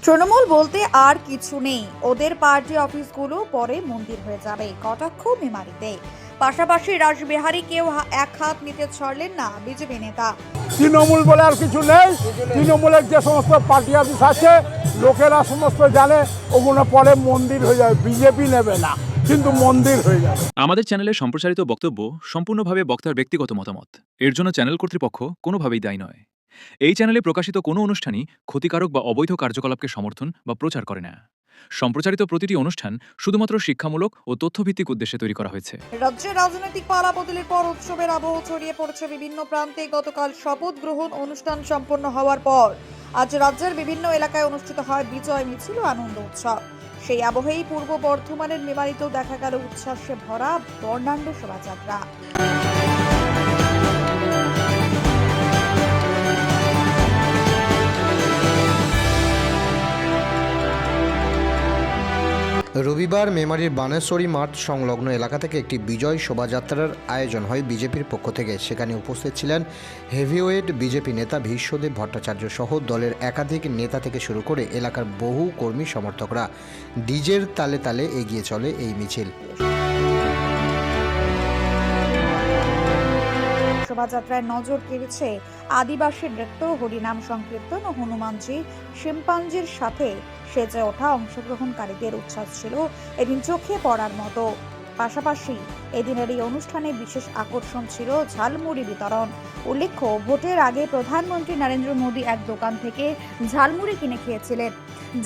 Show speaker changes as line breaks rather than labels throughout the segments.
তৃণমূল বলতে আর কিছু নেই, ওদের পার্টি অফিসগুলো পরে মন্দির হয়ে যাবে, কটাক্ষ মেমারিতে। পাশাপাশি রাসবিহারীকেও এক হাত নিতে ছাড়লেন না বিজেপি নেতা।
তৃণমূল বলে আর কিছু নেই। তৃণমূলের যে সমস্ত পার্টি অফিস আছে লোকেরা সমস্ত জানে ওগুলো পরে মন্দির হয়ে যাবে, বিজেপি নেবে না কিন্তু মন্দির হয়ে যাবে।
আমাদের চ্যানেলে সম্প্রচারিত বক্তব্য সম্পূর্ণভাবে বক্তার ব্যক্তিগত মতামত। এর জন্য চ্যানেল কর্তৃপক্ষ কোনোভাবেই দায়ী নয়। এই চ্যানেলে প্রকাশিত কোনো অনুষ্ঠানই ক্ষতিকারক বা অবৈধ কার্যকলাপকে সমর্থন বা প্রচার করে না। সম্প্রচারিত প্রতিটি অনুষ্ঠান শুধুমাত্র শিক্ষামূলক ও তথ্যভিত্তিক উদ্দেশ্যে তৈরি করা হয়েছে।
রাজ্যের রাজনৈতিক পালা বদলের পর উৎসবের আবহ ছড়িয়ে পড়েছে বিভিন্ন প্রান্তে। গতকাল শপথ গ্রহণ অনুষ্ঠান সম্পন্ন হওয়ার পর আজ রাজ্যের বিভিন্ন এলাকায় অনুষ্ঠিত হয় বিজয় মিছিল ও আনন্দ উৎসব। সেই আবহেই পূর্ব বর্ধমানের মেমারিতেও দেখা গেল উচ্ছ্বাসে ভরা বর্ণাঢ্য শোভাযাত্রা।
রবিবার মেমারির বানেশ্বরী মাঠ সংলগ্ন এলাকা থেকে একটি বিজয় শোভাযাত্রার আয়োজন হয় বিজেপির পক্ষ থেকে। সেখানে উপস্থিত ছিলেন হেভিওয়েট বিজেপি নেতা ভীষ্মদেব ভট্টাচার্য সহ দলের একাধিক নেতা থেকে শুরু করে এলাকার বহু কর্মী সমর্থকরা। ডিজের তালে তালে এগিয়ে চলে এই মিছিল।
শোভাযাত্রায় নজর কেড়েছে আদিবাসী নৃত্য, হরিনাম সংকীর্তন ও হনুমানজি শিম্পাঞ্জির সাথে সেজে ওঠা অংশগ্রহণকারীদের উচ্ছ্বাস ছিল এদিন চোখে পড়ার মতো। পাশাপাশি এদিনের এই অনুষ্ঠানে বিশেষ আকর্ষণ ছিল ঝালমুড়ি বিতরণ। উল্লেখ্য, ভোটের আগে প্রধানমন্ত্রী নরেন্দ্র মোদী এক দোকান থেকে ঝালমুড়ি কিনে খেয়েছিলেন,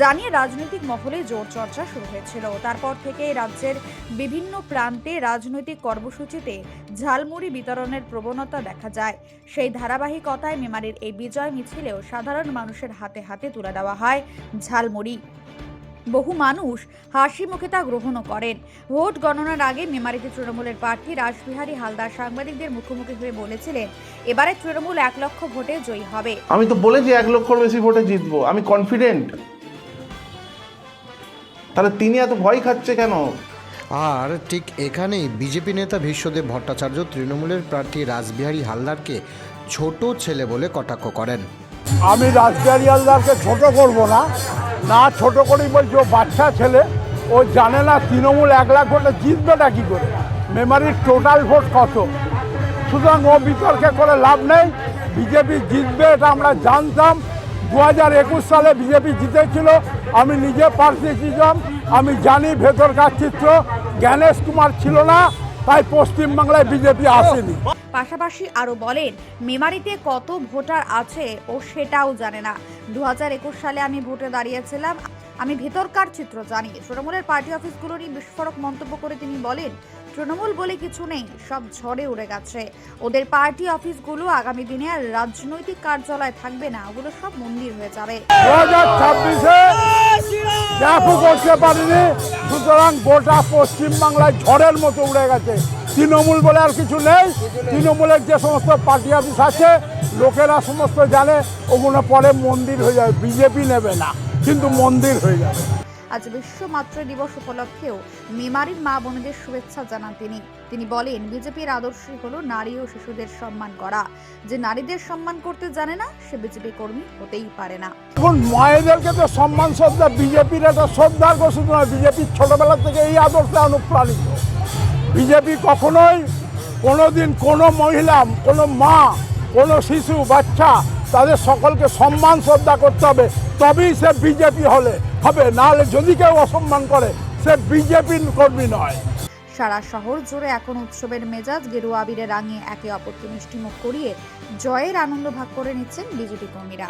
জানিয়ে রাজনৈতিক মহলে জোর চর্চা শুরু হয়েছিল। তারপর থেকে রাজ্যের বিভিন্ন প্রান্তে রাজনৈতিক কর্মসূচিতে ঝালমুড়ি বিতরণের প্রবণতা দেখা যায়। সেই ধারাবাহিকতায় মেমারির এই বিজয় মিছিলেও সাধারণ মানুষের হাতে হাতে তুলে দেওয়া হয় ঝালমুড়ি। বহু মানুষ হাসি মুখে তা গ্রহণও করেন। ভোট গণনার আগে মেমারিতে তৃণমূলের প্রার্থী রাসবিহারী হালদার সাংবাদিকদের মুখোমুখি হয়ে বলেছিলেন, এবারে তৃণমূল 1 লক্ষ ভোটে জয়ী হবে।
আমি তো বলেছি 1 লক্ষর বেশি ভোটে জিতবো, আমি কনফিডেন্ট। তাহলে তিনি এত ভয় খাচ্ছে কেন?
আর ঠিক এখানেই বিজেপি নেতা ভীষ্মদেব ভট্টাচার্য তৃণমূলের প্রার্থী রাসবিহারী হালদারকে ছোট ছেলে বলে কটাক্ষ করেন।
আমি রাসবিহারী হালদারকে ছোট করব না, না ছোট করেই বলছি ও বাচ্চা ছেলে, ও জানে না তৃণমূল 1 লাখ ভোটে জিতবেটা কী করে, মেমারির টোটাল ভোট কত। সুতরাং ও বিতর্কে করে লাভ নেই। বিজেপি জিতবে এটা আমরা জানতাম। 2021 সালে বিজেপি জিতেছিল, আমি নিজে প্রার্থী ছিলাম, আমি জানি ভেতরকার চিত্র। জ্ঞানেশ কুমার ছিল না, তাই পশ্চিমবাংলায় বিজেপি আসেনি।
পাশাপাশি আরো বলেন, মেমারিতে কত ভোটার আছে ও সেটাও জানে না। 2021 সালে আমি ভোটে দাঁড়িয়েছিলাম, আমি ভেতরকার চিত্র জানি। তৃণমূলের পার্টি অফিসগুলো নিয়ে বিস্ফোরক মন্তব্য করে তিনি বলেন, তৃণমূল বলে কিছু নেই, সব ঝড়ে উড়ে গেছে। ওদের পার্টি অফিসগুলো আগামী দিনে আর রাজনৈতিক কার্যালয় থাকবে না, ওগুলো সব মন্দির হয়ে যাবে।
2026-এ দেখো করতে পারিনি, সুতরাং গোটা পশ্চিমবাংলায় ঝড়ের মতো উড়ে গেছে। তৃণমূল বলে আর কিছু নেই। তৃণমূলের যে সমস্ত পার্টি অফিস আছে লোকেরা সমস্ত জানে ওগুলো পরে মন্দির হয়ে যাবে, বিজেপি নেবে না কিন্তু মন্দির হয়ে যাবে।
আজ বিশ্ব মাতৃ দিবস উপলক্ষেও মেমারির মা বোনেদের শুভেচ্ছা জানান তিনি বলেন, বিজেপির আদর্শই হলো নারী ও শিশুদের সম্মান করা। যে নারীদের সম্মান করতে জানে না সে বিজেপি কর্মী হতেই পারে না।
এখন মায়েদেরকে তো সম্মান শ্রদ্ধা বিজেপির একটা শ্রদ্ধার ঘোষিত নয়, বিজেপির ছোটবেলা থেকে এই আদর্শে অনুপ্রাণিত। বিজেপি কখনোই কোনোদিন কোনো মহিলা, কোনো মা, কোনো শিশু, বাচ্চা তাদের সকলকে সম্মান শ্রদ্ধা করতে হবে, তবেই সে বিজেপি হবে। নাহলে যদি কেউ অসম্মান করে সে বিজেপির কর্মী নয়।
সারা শহর জুড়ে এখন উৎসবের মেজাজ। গেরুয়া আবিরে রাঙিয়ে একে অপরকে মিষ্টিমুখ করিয়ে জয়ের আনন্দ ভাগ করে নিচ্ছেন বিজেপি কর্মীরা।